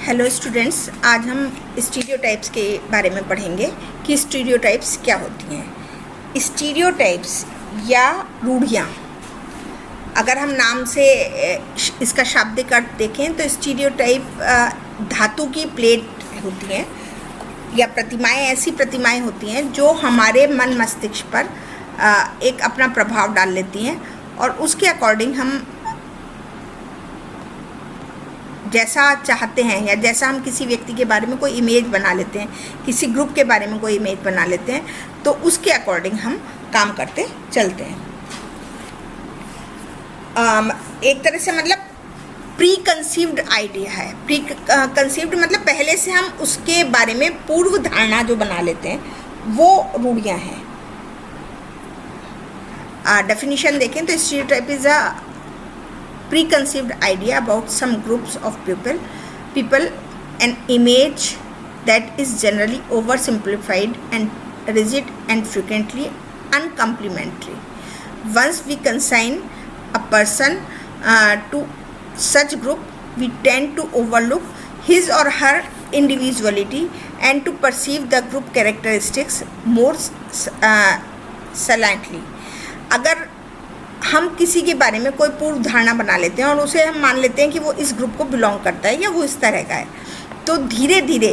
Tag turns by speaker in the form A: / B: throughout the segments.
A: Hello students, आज हम stereotypes के बारे में पढ़ेंगे कि स्टीरियोटाइप्स क्या होती हैं। स्टीरियोटाइप्स या रूढ़ियाँ, अगर हम नाम से इसका शाब्दिक अर्थ देखें तो स्टीरियोटाइप धातु की प्लेट होती हैं या प्रतिमाएं, ऐसी प्रतिमाएं होती हैं जो हमारे मन मस्तिष्क पर एक अपना प्रभाव डाल लेती हैं और उसके अकॉर्डिंग हम जैसा चाहते हैं या जैसा हम किसी व्यक्ति के बारे में कोई इमेज बना लेते हैं, किसी ग्रुप के बारे में कोई इमेज बना लेते हैं, तो उसके अकॉर्डिंग हम काम करते चलते हैं। एक तरह से मतलब प्री कंसीव्ड आइडिया है। प्री कंसीव्ड मतलब पहले से हम उसके बारे में पूर्व धारणा जो बना लेते हैं, वो रूढ़ियाँ हैं। डेफिनेशन देखें तो stereotype is a preconceived idea about some groups of people, an image that is generally oversimplified and rigid and frequently uncomplimentary. Once we consign a person to such group, we tend to overlook his or her individuality and to perceive the group characteristics more saliently. अगर हम किसी के बारे में कोई पूर्व धारणा बना लेते हैं और उसे हम मान लेते हैं कि वो इस ग्रुप को बिलोंग करता है या वो इस तरह का है, तो धीरे धीरे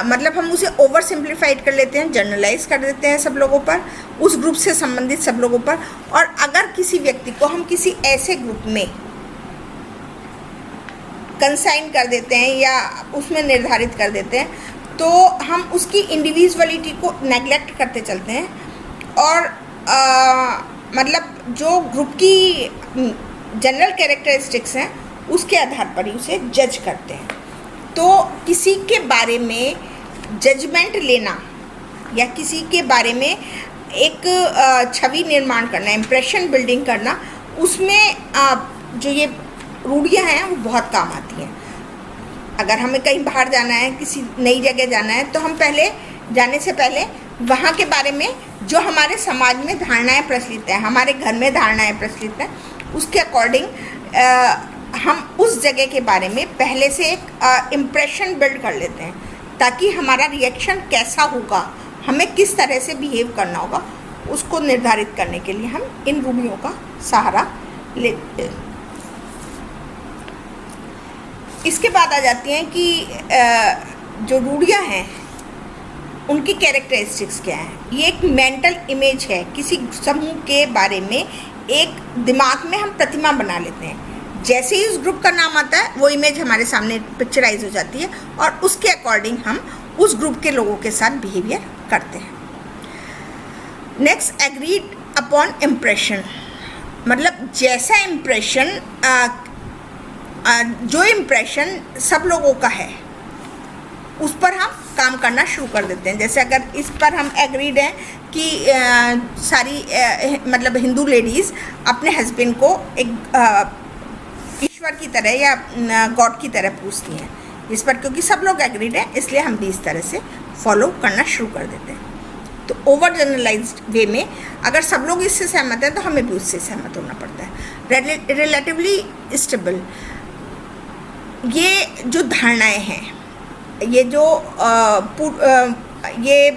A: मतलब हम उसे ओवर सिंप्लीफाइड कर लेते हैं, जनरलाइज कर देते हैं सब लोगों पर, उस ग्रुप से संबंधित सब लोगों पर। और अगर किसी व्यक्ति को हम किसी ऐसे ग्रुप में कंसाइन कर देते हैं या उसमें निर्धारित कर देते हैं, तो हम उसकी इंडिविजुअलिटी को नेग्लेक्ट करते चलते हैं और मतलब जो ग्रुप की जनरल कैरेक्टरिस्टिक्स हैं उसके आधार पर ही उसे जज करते हैं। तो किसी के बारे में जजमेंट लेना या किसी के बारे में एक छवि निर्माण करना, इम्प्रेशन बिल्डिंग करना, उसमें जो ये रूढ़ियाँ हैं वो बहुत काम आती हैं। अगर हमें कहीं बाहर जाना है, किसी नई जगह जाना है, तो हम जाने से पहले वहाँ के बारे में जो हमारे समाज में धारणाएं प्रचलित हैं, हमारे घर में धारणाएं प्रचलित हैं, उसके अकॉर्डिंग हम उस जगह के बारे में पहले से एक इम्प्रेशन बिल्ड कर लेते हैं, ताकि हमारा रिएक्शन कैसा होगा, हमें किस तरह से बिहेव करना होगा, उसको निर्धारित करने के लिए हम इन रूढ़ियों का सहारा लेते हैं। इसके बाद आ जाती हैं कि जो रूढ़ियाँ हैं उनकी कैरेक्टरिस्टिक्स क्या है। ये एक मेंटल इमेज है, किसी समूह के बारे में एक दिमाग में हम प्रतिमा बना लेते हैं। जैसे ही उस ग्रुप का नाम आता है वो इमेज हमारे सामने पिक्चराइज हो जाती है और उसके अकॉर्डिंग हम उस ग्रुप के लोगों के साथ बिहेवियर करते हैं। नेक्स्ट, एग्रीड अपॉन इम्प्रेशन, मतलब जैसा इम्प्रेशन जो इम्प्रेशन सब लोगों का है उस पर हम काम करना शुरू कर देते हैं। जैसे अगर इस पर हम एग्रीड हैं कि सारी मतलब हिंदू लेडीज़ अपने हस्बैंड को एक ईश्वर की तरह या गॉड की तरह पूजती हैं, इस पर क्योंकि सब लोग एग्रीड हैं, इसलिए हम भी इस तरह से फॉलो करना शुरू कर देते हैं। तो ओवर जनरलाइज्ड वे में अगर सब लोग इससे सहमत हैं तो हमें भी उससे सहमत होना पड़ता है। रिलेटिवली स्टेबल, ये जो धारणाएं हैं, ये जो ये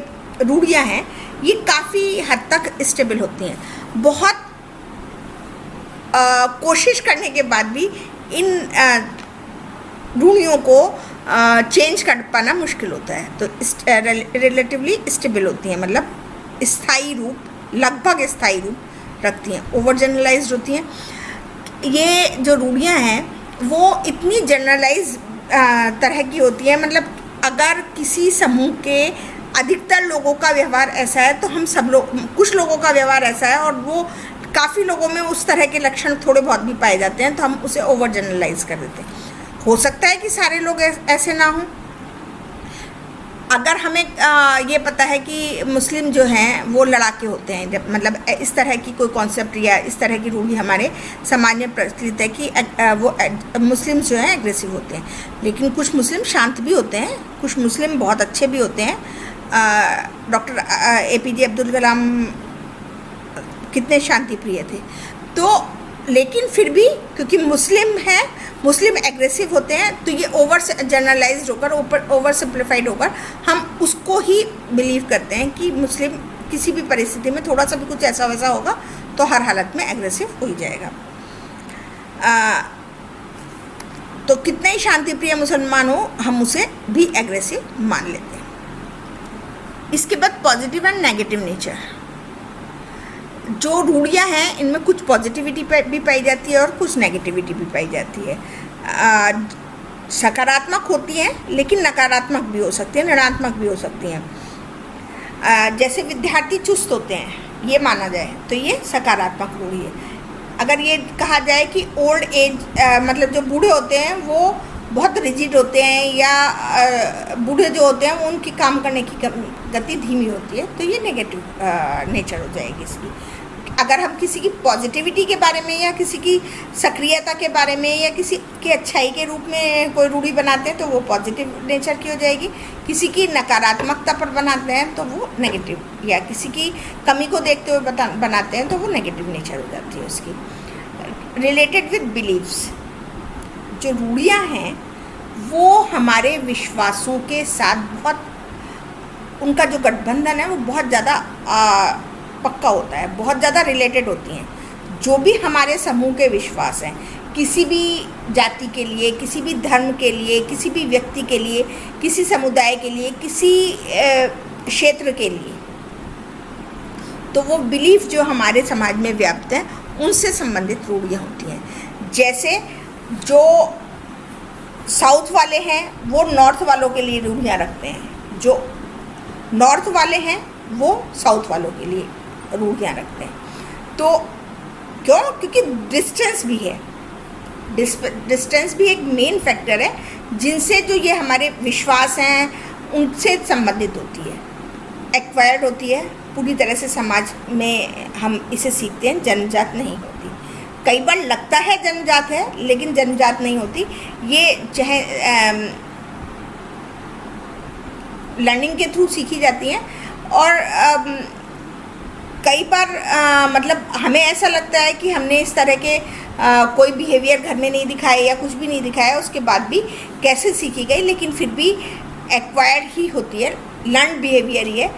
A: रूढ़ियाँ हैं, ये काफ़ी हद तक स्टेबल होती हैं। बहुत कोशिश करने के बाद भी इन रूढ़ियों को चेंज कर पाना मुश्किल होता है। तो रिलेटिवली स्टेबल होती हैं, मतलब स्थायी रूप, लगभग स्थायी रूप रखती हैं। ओवर जनरलाइज्ड होती हैं। ये जो रूढ़ियाँ हैं वो इतनी जनरलाइज तरह की होती है, मतलब अगर किसी समूह के अधिकतर लोगों का व्यवहार ऐसा है तो हम सब लोग, कुछ लोगों का व्यवहार ऐसा है और वो काफ़ी लोगों में उस तरह के लक्षण थोड़े बहुत भी पाए जाते हैं, तो हम उसे ओवर जनरलाइज कर देते हैं। हो सकता है कि सारे लोग ऐसे ना हों। अगर हमें ये पता है कि मुस्लिम जो हैं वो लड़ाके होते हैं, जब मतलब इस तरह की कोई कॉन्सेप्ट या इस तरह की रूढ़ी हमारे समाज में प्रचलित है कि वो मुस्लिम जो हैं एग्रेसिव होते हैं, लेकिन कुछ मुस्लिम शांत भी होते हैं, कुछ मुस्लिम बहुत अच्छे भी होते हैं। डॉक्टर APJ अब्दुल कलाम कितने शांति प्रिय थे। तो लेकिन फिर भी क्योंकि मुस्लिम हैं, मुस्लिम एग्रेसिव होते हैं, तो ये ओवर जनरलाइज्ड होकर, ओवर सिंप्लीफाइड होकर हम उसको ही बिलीव करते हैं कि मुस्लिम किसी भी परिस्थिति में थोड़ा सा भी कुछ ऐसा वैसा होगा तो हर हालत में एग्रेसिव हो ही जाएगा। तो कितना ही शांति प्रिय मुसलमान हो, हम उसे भी एग्रेसिव मान लेते हैं। इसके बाद पॉजिटिव एंड नेगेटिव नेचर। जो रूढ़ियाँ हैं इनमें कुछ पॉजिटिविटी भी पाई जाती है और कुछ नेगेटिविटी भी पाई जाती है। सकारात्मक होती हैं लेकिन नकारात्मक भी हो सकती हैं, ऋणात्मक भी हो सकती हैं। जैसे विद्यार्थी चुस्त होते हैं, ये माना जाए तो ये सकारात्मक रूढ़ी है। अगर ये कहा जाए कि ओल्ड एज मतलब जो बूढ़े होते हैं वो बहुत रिजिड होते हैं, या बूढ़े जो होते हैं उनकी काम करने की गति धीमी होती है, तो ये नेगेटिव नेचर हो जाएगी इसकी। अगर हम किसी की पॉजिटिविटी के बारे में या किसी की सक्रियता के बारे में या किसी की अच्छाई के रूप में कोई रूढ़ी बनाते हैं तो वो पॉजिटिव नेचर की हो जाएगी। किसी की नकारात्मकता पर बनाते हैं तो वो नेगेटिव, या किसी की कमी को देखते हुए बनाते हैं तो वो नेगेटिव नेचर हो जाती है उसकी। रिलेटेड विद बिलीव्स, जो रूढ़ियाँ हैं वो हमारे विश्वासों के साथ बहुत, उनका जो गठबंधन है वो बहुत ज़्यादा पक्का होता है, बहुत ज़्यादा रिलेटेड होती हैं। जो भी हमारे समूह के विश्वास हैं, किसी भी जाति के लिए, किसी भी धर्म के लिए, किसी भी व्यक्ति के लिए, किसी समुदाय के लिए, किसी क्षेत्र के लिए, तो वो बिलीफ जो हमारे समाज में व्याप्त हैं उनसे संबंधित रूढ़ियाँ होती हैं। जैसे जो साउथ वाले हैं वो नॉर्थ वालों के लिए रूढ़ियाँ रखते हैं, जो नॉर्थ वाले हैं वो साउथ वालों के लिए रूढ़ियाँ रखते हैं। तो क्यों? क्योंकि डिस्टेंस भी है, डिस्टेंस भी एक मेन फैक्टर है जिनसे जो ये हमारे विश्वास हैं उनसे संबंधित होती है, एक्वायर्ड होती है पूरी तरह से। समाज में हम इसे सीखते हैं, जन्मजात नहीं होती। कई बार लगता है जन्मजात है लेकिन जन्मजात नहीं होती। ये चाहे लर्निंग के थ्रू सीखी जाती हैं, और कई बार मतलब हमें ऐसा लगता है कि हमने इस तरह के कोई बिहेवियर घर में नहीं दिखाए या कुछ भी नहीं दिखाया, उसके बाद भी कैसे सीखी गई, लेकिन फिर भी एक्वायर्ड ही होती है, लर्न बिहेवियर ही है,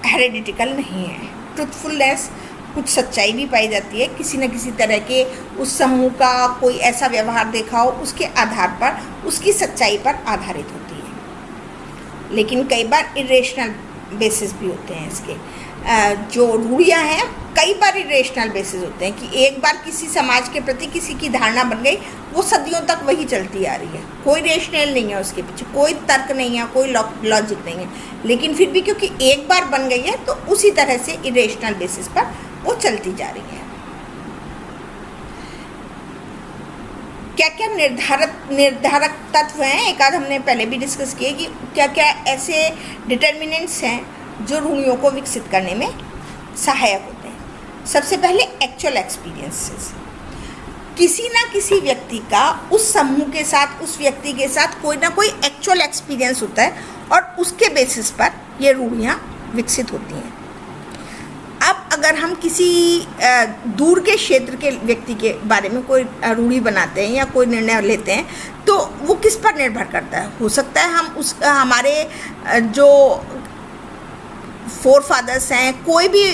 A: हेरेडिटिकल नहीं है। ट्रुथफुलनेस, कुछ सच्चाई भी पाई जाती है, किसी न किसी तरह के उस समूह का कोई ऐसा व्यवहार देखा हो उसके आधार पर, उसकी सच्चाई पर आधारित होती है। लेकिन कई बार इरेशनल बेसिस भी होते हैं इसके। जो रूढ़ियाँ हैं कई बार इरेशनल बेसिस होते हैं कि एक बार किसी समाज के प्रति किसी की धारणा बन गई, वो सदियों तक वही चलती आ रही है, कोई रेशनल नहीं है उसके पीछे, कोई तर्क नहीं है, कोई लॉजिक नहीं है, लेकिन फिर भी क्योंकि एक बार बन गई है तो उसी तरह से इरेशनल बेसिस पर वो चलती जा रही है। क्या क्या निर्धारक तत्व हैं, एक आध हमने पहले भी डिस्कस किए कि क्या क्या ऐसे डिटर्मिनेंट्स हैं जो रूढ़ियों को विकसित करने में सहायक होते हैं। सबसे पहले एक्चुअल एक्सपीरियंसेस। किसी ना किसी व्यक्ति का उस समूह के साथ, उस व्यक्ति के साथ कोई ना कोई एक्चुअल एक्सपीरियंस होता है और उसके बेसिस पर ये रूढ़ियाँ विकसित होती हैं। अब अगर हम किसी दूर के क्षेत्र के व्यक्ति के बारे में कोई रूढ़ी बनाते हैं या कोई निर्णय लेते हैं तो वो किस पर निर्भर करता है? हो सकता है हम हमारे जो फोर फादर्स हैं, कोई भी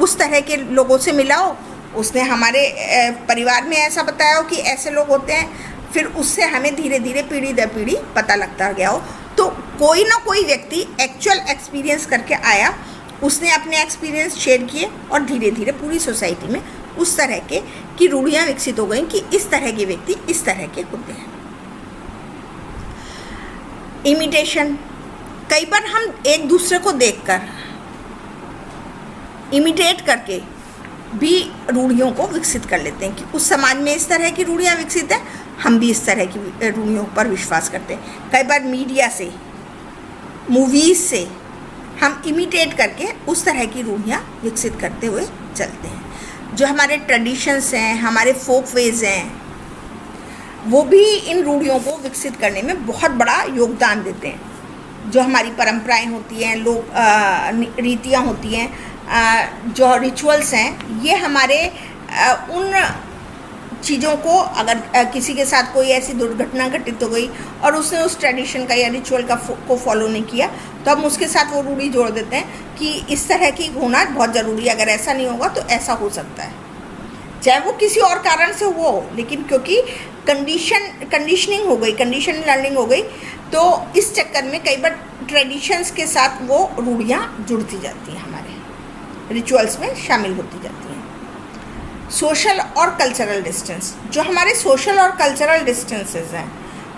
A: उस तरह के लोगों से मिला हो, उसने हमारे परिवार में ऐसा बताया हो कि ऐसे लोग होते हैं, फिर उससे हमें धीरे धीरे पीढ़ी दर पीढ़ी पता लगता गया हो। तो कोई ना कोई व्यक्ति एक्चुअल एक्सपीरियंस करके आया, उसने अपने एक्सपीरियंस शेयर किए और धीरे धीरे पूरी सोसाइटी में उस तरह के की रूढ़ियाँ विकसित हो गई कि इस तरह के व्यक्ति इस तरह के होते हैं। इमिटेशन, कई बार हम एक दूसरे को देखकर इमिटेट करके भी रूढ़ियों को विकसित कर लेते हैं कि उस समाज में इस तरह की रूढ़ियाँ विकसित हैं, हम भी इस तरह की रूढ़ियों पर विश्वास करते हैं। कई बार मीडिया से, मूवीज़ से हम इमिटेट करके उस तरह की रूढ़ियाँ विकसित करते हुए चलते हैं। जो हमारे ट्रेडिशंस हैं, हमारे फोक वेज हैं, वो भी इन रूढ़ियों को विकसित करने में बहुत बड़ा योगदान देते हैं। जो हमारी परंपराएं होती हैं, लोक रीतियाँ होती हैं, जो रिचुअल्स हैं, ये हमारे उन चीज़ों को, अगर किसी के साथ कोई ऐसी दुर्घटना घटित हो गई और उसने उस ट्रेडिशन का या रिचुअल को फॉलो नहीं किया, तो हम उसके साथ वो रूढ़ी जोड़ देते हैं कि इस तरह की होना बहुत ज़रूरी है, अगर ऐसा नहीं होगा तो ऐसा हो सकता है, चाहे वो किसी और कारण से हो, लेकिन क्योंकि कंडीशनिंग हो गई, कंडीशन लर्निंग हो गई, तो इस चक्कर में कई बार ट्रेडिशंस के साथ वो रूढ़ियाँ जुड़ती जाती हैं, हमारे रिचुअल्स में शामिल होती जाती हैं। सोशल और कल्चरल डिस्टेंस, जो हमारे सोशल और कल्चरल डिस्टेंसेस हैं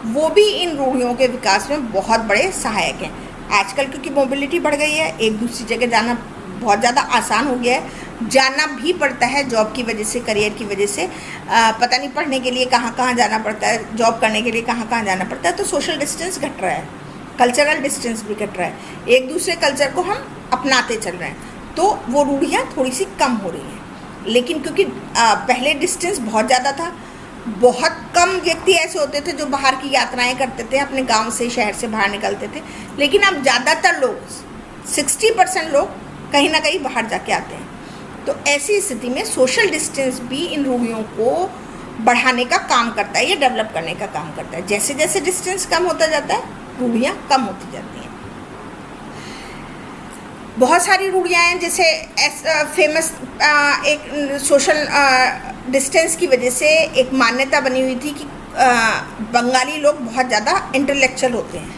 A: वो भी इन रूढ़ियों के विकास में बहुत बड़े सहायक हैं। आजकल क्योंकि मोबिलिटी बढ़ गई है, एक दूसरी जगह जाना बहुत ज़्यादा आसान हो गया है, जाना भी पड़ता है जॉब की वजह से, करियर की वजह से, पता नहीं पढ़ने के लिए कहाँ कहाँ जाना पड़ता है, जॉब करने के लिए कहाँ कहाँ जाना पड़ता है, तो सोशल डिस्टेंस घट रहा है, कल्चरल डिस्टेंस भी घट रहा है, एक दूसरे कल्चर को हम अपनाते चल रहे हैं, तो वो रूढ़ियाँ थोड़ी सी कम हो रही हैं। लेकिन क्योंकि पहले डिस्टेंस बहुत ज़्यादा था, बहुत कम व्यक्ति ऐसे होते थे जो बाहर की यात्राएं करते थे, अपने गांव से, शहर से बाहर निकलते थे, लेकिन अब ज़्यादातर लोग, 60% लोग कहीं ना कहीं बाहर जाके आते हैं। तो ऐसी स्थिति में सोशल डिस्टेंस भी इन रूढ़ियों को बढ़ाने का काम करता है या डेवलप करने का काम करता है। जैसे जैसे डिस्टेंस कम होता जाता है, रूढ़ियाँ कम होती जाती हैं। बहुत सारी रूढ़ियाँ हैं, जैसे फेमस एक सोशल डिस्टेंस की वजह से एक मान्यता बनी हुई थी कि बंगाली लोग बहुत ज़्यादा इंटेलेक्चुअल होते हैं,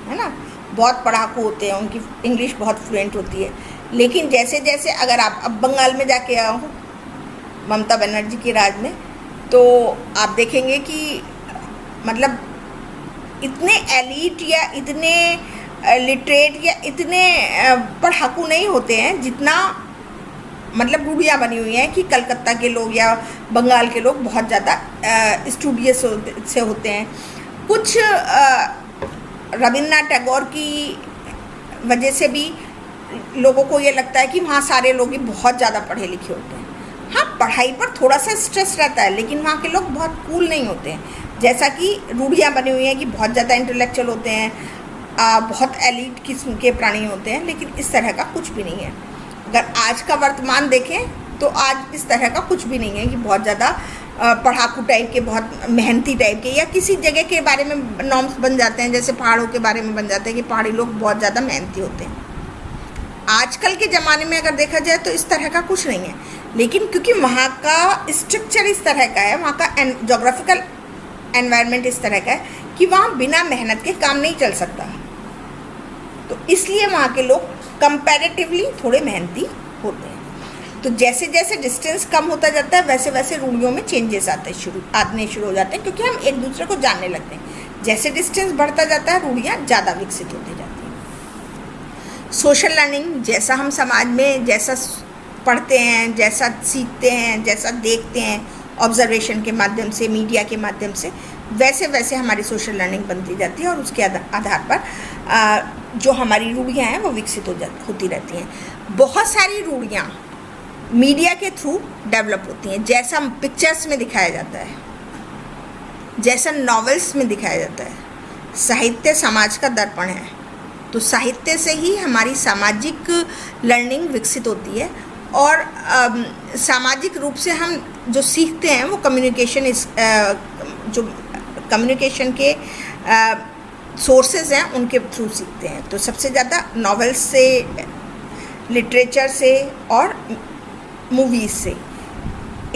A: है ना, बहुत पढ़ाकू होते हैं, उनकी इंग्लिश बहुत फ्लुएंट होती है। लेकिन जैसे जैसे अगर आप अब बंगाल में जाके आओ ममता बनर्जी के राज में, तो आप देखेंगे कि मतलब इतने एलीट या इतने लिटरेट या इतने पढ़ाकू नहीं होते हैं जितना मतलब रूढ़ियाँ बनी हुई हैं कि कलकत्ता के लोग या बंगाल के लोग बहुत ज़्यादा स्टूडियस से होते हैं। कुछ रविन्द्रनाथ टैगोर की वजह से भी लोगों को ये लगता है कि वहाँ सारे लोग ही बहुत ज़्यादा पढ़े लिखे होते हैं। हाँ, पढ़ाई पर थोड़ा सा स्ट्रेस रहता है, लेकिन वहाँ के लोग बहुत कूल नहीं होते हैं। जैसा कि रूढ़ियाँ बनी हुई हैं कि बहुत ज़्यादा इंटेलेक्चुअल होते हैं, बहुत एलीट किस्म के प्राणी होते हैं, लेकिन इस तरह का कुछ भी नहीं है। अगर आज का वर्तमान देखें तो आज इस तरह का कुछ भी नहीं है कि बहुत ज़्यादा पढ़ाकू टाइप के, बहुत मेहनती टाइप के, या किसी जगह के बारे में नॉर्म्स बन जाते हैं, जैसे पहाड़ों के बारे में बन जाते हैं कि पहाड़ी लोग बहुत ज़्यादा मेहनती होते हैं। आजकल के ज़माने में अगर देखा जाए तो इस तरह का कुछ नहीं है, लेकिन क्योंकि वहाँ का स्ट्रक्चर इस तरह का है, वहाँ का जोग्राफिकल एनवायरनमेंट इस तरह का है कि वहाँ बिना मेहनत के काम नहीं चल सकता, तो इसलिए वहाँ के लोग कंपैरेटिवली थोड़े मेहनती होते हैं। तो जैसे जैसे डिस्टेंस कम होता जाता है, वैसे वैसे रूढ़ियों में चेंजेस आने शुरू हो जाते हैं, क्योंकि हम एक दूसरे को जानने लगते हैं। जैसे डिस्टेंस बढ़ता जाता है, रूढ़ियाँ ज़्यादा विकसित होती जाती हैं। सोशल लर्निंग, जैसा हम समाज में जैसा पढ़ते हैं, जैसा सीखते हैं, जैसा देखते हैं ऑब्जर्वेशन के माध्यम से, मीडिया के माध्यम से, वैसे वैसे हमारी सोशल लर्निंग बनती जाती है और उसके आधार पर जो हमारी रूढ़ियाँ हैं वो विकसित होती रहती हैं। बहुत सारी रूढ़ियाँ मीडिया के थ्रू डेवलप होती हैं, जैसा पिक्चर्स में दिखाया जाता है, जैसा नॉवेल्स में दिखाया जाता है। साहित्य समाज का दर्पण है, तो साहित्य से ही हमारी सामाजिक लर्निंग विकसित होती है, और सामाजिक रूप से हम जो सीखते हैं वो जो कम्युनिकेशन के सोर्सेज हैं उनके थ्रू सीखते हैं। तो सबसे ज़्यादा नॉवेल्स से, लिटरेचर से और मूवीज़ से,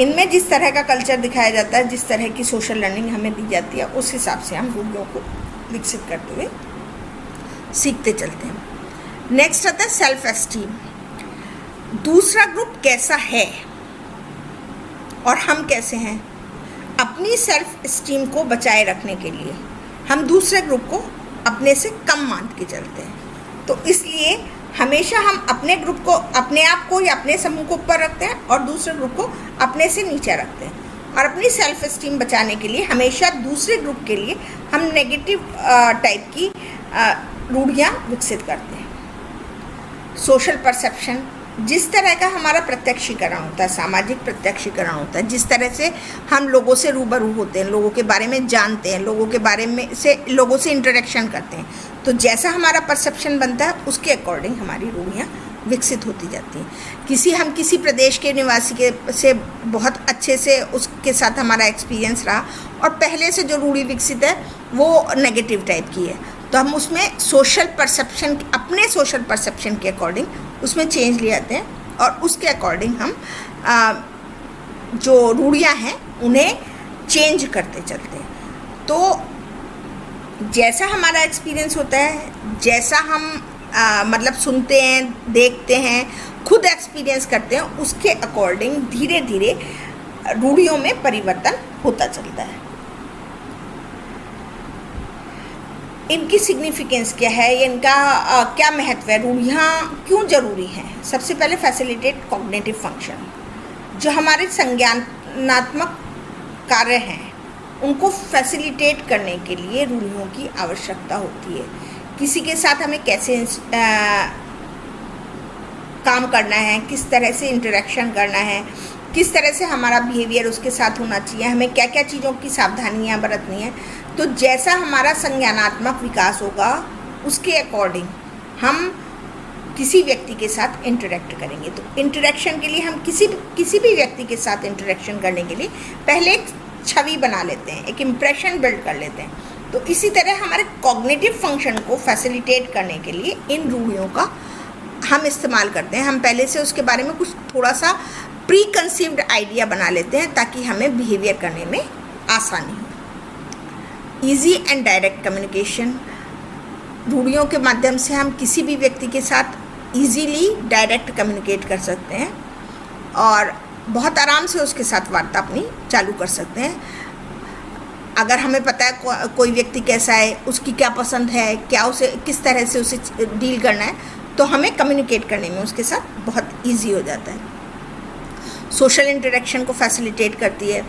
A: इनमें जिस तरह का कल्चर दिखाया जाता है, जिस तरह की सोशल लर्निंग हमें दी जाती है, उस हिसाब से हम रूढ़ियों को विकसित करते हुए सीखते चलते हैं। नेक्स्ट आता है सेल्फ एस्टीम। दूसरा ग्रुप कैसा है और हम कैसे हैं। अपनी सेल्फ एस्टीम को बचाए रखने के लिए हम दूसरे ग्रुप को अपने से कम मान के चलते हैं, तो इसलिए हमेशा हम अपने ग्रुप को, अपने आप को या अपने समूह को ऊपर रखते हैं और दूसरे ग्रुप को अपने से नीचे रखते हैं। और अपनी सेल्फ एस्टीम बचाने के लिए हमेशा दूसरे ग्रुप के लिए हम नेगेटिव टाइप की रूढ़ियाँ विकसित करते हैं। सोशल परसेप्शन, जिस तरह का हमारा प्रत्यक्षीकरण होता है, सामाजिक प्रत्यक्षीकरण होता है, जिस तरह से हम लोगों से रूबरू होते हैं, लोगों के बारे में जानते हैं, लोगों के बारे में से लोगों से इंटरेक्शन करते हैं, तो जैसा हमारा परसेप्शन बनता है उसके अकॉर्डिंग हमारी रूढ़ियाँ विकसित होती जाती हैं। हम किसी प्रदेश के निवासी के से बहुत अच्छे से उसके साथ हमारा एक्सपीरियंस रहा और पहले से जो रूढ़ी विकसित है वो नेगेटिव टाइप की है, तो हम उसमें सोशल परसेप्शन, अपने सोशल परसेप्शन के अकॉर्डिंग उसमें चेंज ले आते हैं और उसके अकॉर्डिंग हम जो रूढ़ियाँ हैं उन्हें चेंज करते चलते हैं। तो जैसा हमारा एक्सपीरियंस होता है, जैसा हम मतलब सुनते हैं, देखते हैं, खुद एक्सपीरियंस करते हैं, उसके अकॉर्डिंग धीरे धीरे रूढ़ियों में परिवर्तन होता चलता है। इनकी सिग्निफिकेंस क्या है, इनका क्या महत्व है, रूढ़ियाँ क्यों ज़रूरी हैं? सबसे पहले फैसिलिटेट कॉग्निटिव फंक्शन, जो हमारे संज्ञानात्मक कार्य हैं उनको फैसिलिटेट करने के लिए रूढ़ियों की आवश्यकता होती है। किसी के साथ हमें कैसे काम करना है, किस तरह से इंटरेक्शन करना है, किस तरह से हमारा बिहेवियर उसके साथ होना चाहिए, हमें क्या क्या चीज़ों की सावधानियां बरतनी है। तो जैसा हमारा संज्ञानात्मक विकास होगा उसके अकॉर्डिंग हम किसी व्यक्ति के साथ इंटरेक्ट करेंगे। तो इंटरेक्शन के लिए हम किसी भी व्यक्ति के साथ इंटरेक्शन करने के लिए पहले एक छवि बना लेते हैं, एक इम्प्रेशन बिल्ड कर लेते हैं। तो इसी तरह हमारे कॉग्निटिव फंक्शन को फैसिलिटेट करने के लिए इन रूढ़ियों का हम इस्तेमाल करते हैं। हम पहले से उसके बारे में कुछ थोड़ा सा प्री कंसीव्ड आइडिया बना लेते हैं ताकि हमें बिहेवियर करने में आसानी हो। ईजी एंड डायरेक्ट कम्युनिकेशन, रूढ़ियों के माध्यम से हम किसी भी व्यक्ति के साथ ईजीली डायरेक्ट कम्युनिकेट कर सकते हैं और बहुत आराम से उसके साथ वार्ता अपनी चालू कर सकते हैं। अगर हमें पता है कोई व्यक्ति कैसा है, उसकी क्या पसंद है, क्या उसे किस तरह से उसे डील करना है, तो हमें कम्युनिकेट करने में उसके साथ बहुत इजी हो जाता है। सोशल इंटरेक्शन को फैसिलिटेट करती है।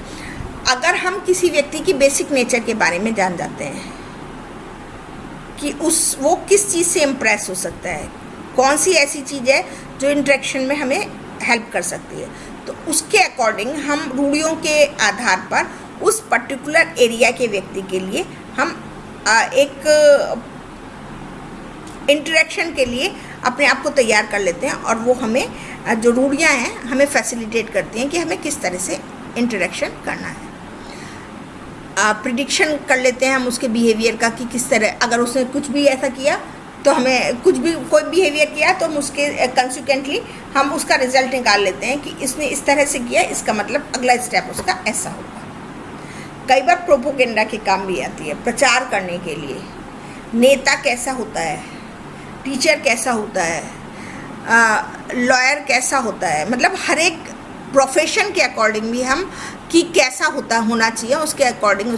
A: अगर हम किसी व्यक्ति की बेसिक नेचर के बारे में जान जाते हैं कि वो किस चीज़ से इम्प्रेस हो सकता है, कौन सी ऐसी चीज़ है जो इंटरेक्शन में हमें हेल्प कर सकती है, तो उसके अकॉर्डिंग हम रूढ़ियों के आधार पर उस पर्टिकुलर एरिया के व्यक्ति के लिए हम एक इंटरेक्शन के लिए अपने आप को तैयार कर लेते हैं और वो हमें जो रूढ़ियाँ हैं हमें फैसिलिटेट करती हैं कि हमें किस तरह से इंटरेक्शन करना है। प्रिडिक्शन कर लेते हैं हम उसके बिहेवियर का कि किस तरह, अगर उसने कुछ भी ऐसा किया तो हमें कोई बिहेवियर किया तो हम उसके कंसिक्वेंटली हम उसका रिजल्ट निकाल लेते हैं कि इसने इस तरह से किया, इसका मतलब अगला स्टेप उसका ऐसा होगा। कई बार प्रोपोगेंडा के काम भी आती है, प्रचार करने के लिए नेता कैसा होता है, टीचर कैसा होता है, लॉयर कैसा होता है, मतलब हर एक प्रोफेशन के अकॉर्डिंग भी हम कि कैसा होना चाहिए उसके अकॉर्डिंग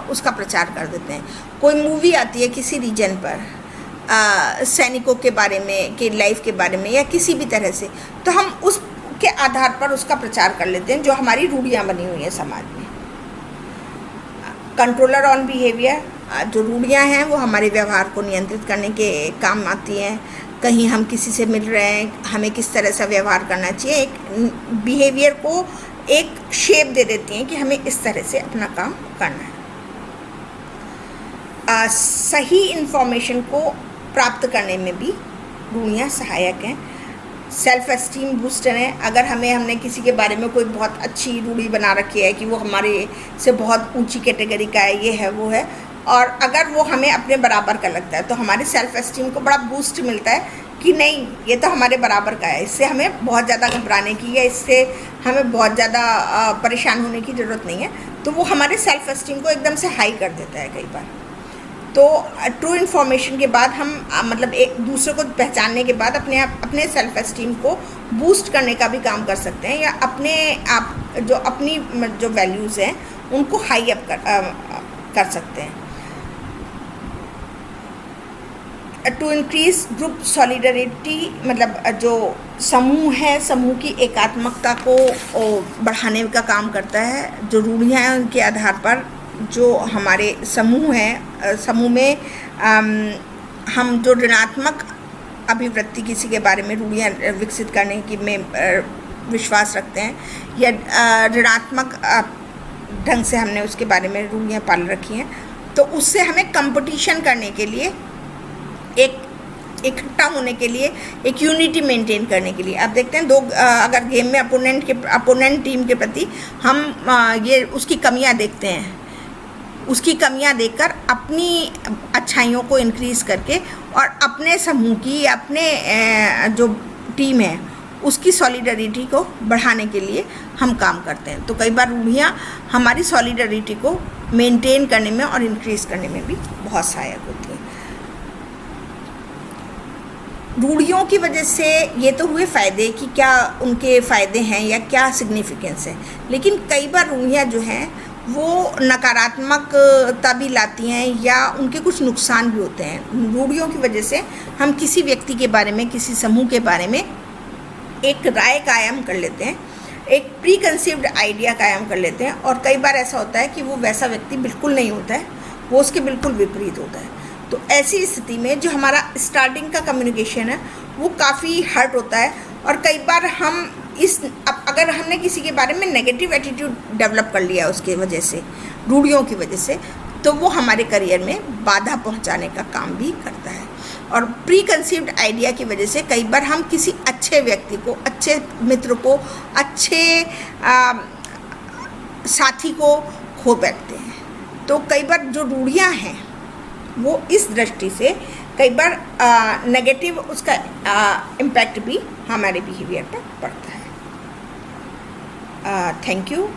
A: उसका प्रचार कर देते हैं। कोई मूवी आती है किसी रीजन पर, सैनिकों के बारे में, के लाइफ के बारे में या किसी भी तरह से, तो हम उसके आधार पर उसका प्रचार कर लेते हैं जो हमारी रूढ़ियाँ बनी हुई हैं समाज में। कंट्रोलर ऑन बिहेवियर, जो रूढ़ियाँ हैं वो हमारे व्यवहार को नियंत्रित करने के काम आती हैं। कहीं हम किसी से मिल रहे हैं, हमें किस तरह से व्यवहार करना चाहिए, एक बिहेवियर को एक शेप दे देती हैं कि हमें इस तरह से अपना काम करना है। सही इन्फॉर्मेशन को प्राप्त करने में भी रूढ़ियाँ सहायक हैं। सेल्फ एस्टीम बूस्टर हैं। अगर हमने किसी के बारे में कोई बहुत अच्छी रूढ़ी बना रखी है कि वो हमारे से बहुत ऊंची कैटेगरी का है, ये है वो है, और अगर वो हमें अपने बराबर का लगता है तो हमारे सेल्फ एस्टीम को बड़ा बूस्ट मिलता है कि नहीं, ये तो हमारे बराबर का है, इससे हमें बहुत ज़्यादा घबराने की या इससे हमें बहुत ज़्यादा परेशान होने की ज़रूरत नहीं है। तो वो हमारे सेल्फ एस्टीम को एकदम से हाई कर देता है कई बार। तो ट्रू इन्फॉर्मेशन के बाद हम मतलब एक दूसरे को पहचानने के बाद अपने सेल्फ एस्टीम को बूस्ट करने का भी काम कर सकते हैं, या अपनी जो वैल्यूज़ हैं उनको हाई अप कर सकते हैं। टू इंक्रीज ग्रुप सॉलिडरिटी, मतलब जो समूह है, समूह की एकात्मकता को बढ़ाने का काम करता है। जो रूढ़ियाँ हैं उनके आधार पर जो हमारे समूह हैं, समूह में हम जो ऋणात्मक अभिवृत्ति किसी के बारे में रूढ़ियाँ विकसित करने की में विश्वास रखते हैं, या ऋणात्मक ढंग से हमने उसके बारे में रूढ़ियाँ पाल रखी हैं, तो उससे हमें कंपटीशन करने के लिए एक इकट्ठा होने के लिए, एक यूनिटी मेंटेन करने के लिए। आप देखते हैं अगर गेम में अपोनेंट टीम के प्रति हम ये उसकी कमियां देखते हैं, उसकी कमियां देखकर अपनी अच्छाइयों को इंक्रीज़ करके और अपने समूह की, अपने जो टीम है उसकी सॉलिडरिटी को बढ़ाने के लिए हम काम करते हैं। तो कई बार रूढ़ियाँ हमारी सॉलिडरिटी को मेंटेन करने में और इंक्रीज़ करने में भी बहुत सहायक होती हैं। रूढ़ियों की वजह से ये तो हुए फ़ायदे कि क्या उनके फ़ायदे हैं या क्या सिग्निफिकेंस है, लेकिन कई बार रूढ़ियाँ जो हैं वो नकारात्मकता भी लाती हैं या उनके कुछ नुकसान भी होते हैं। रूढ़ियों की वजह से हम किसी व्यक्ति के बारे में, किसी समूह के बारे में एक राय कायम कर लेते हैं, एक प्री कंसीव्ड आइडिया कायम कर लेते हैं, और कई बार ऐसा होता है कि वो वैसा व्यक्ति बिल्कुल नहीं होता है, वो उसके बिल्कुल विपरीत होता है। तो ऐसी स्थिति में जो हमारा स्टार्टिंग का कम्युनिकेशन है वो काफ़ी हर्ट होता है, और कई बार हम अगर हमने किसी के बारे में नेगेटिव एटीट्यूड डेवलप कर लिया उसके वजह से, रूढ़ियों की वजह से, तो वो हमारे करियर में बाधा पहुंचाने का काम भी करता है। और प्री कंसीव्ड आइडिया की वजह से कई बार हम किसी अच्छे व्यक्ति को, अच्छे मित्र को, अच्छे साथी को खो बैठते हैं। तो कई बार जो रूढ़ियाँ हैं वो इस दृष्टि से कई बार नेगेटिव उसका इम्पैक्ट भी हमारे बिहेवियर पर पड़ता है। Thank you.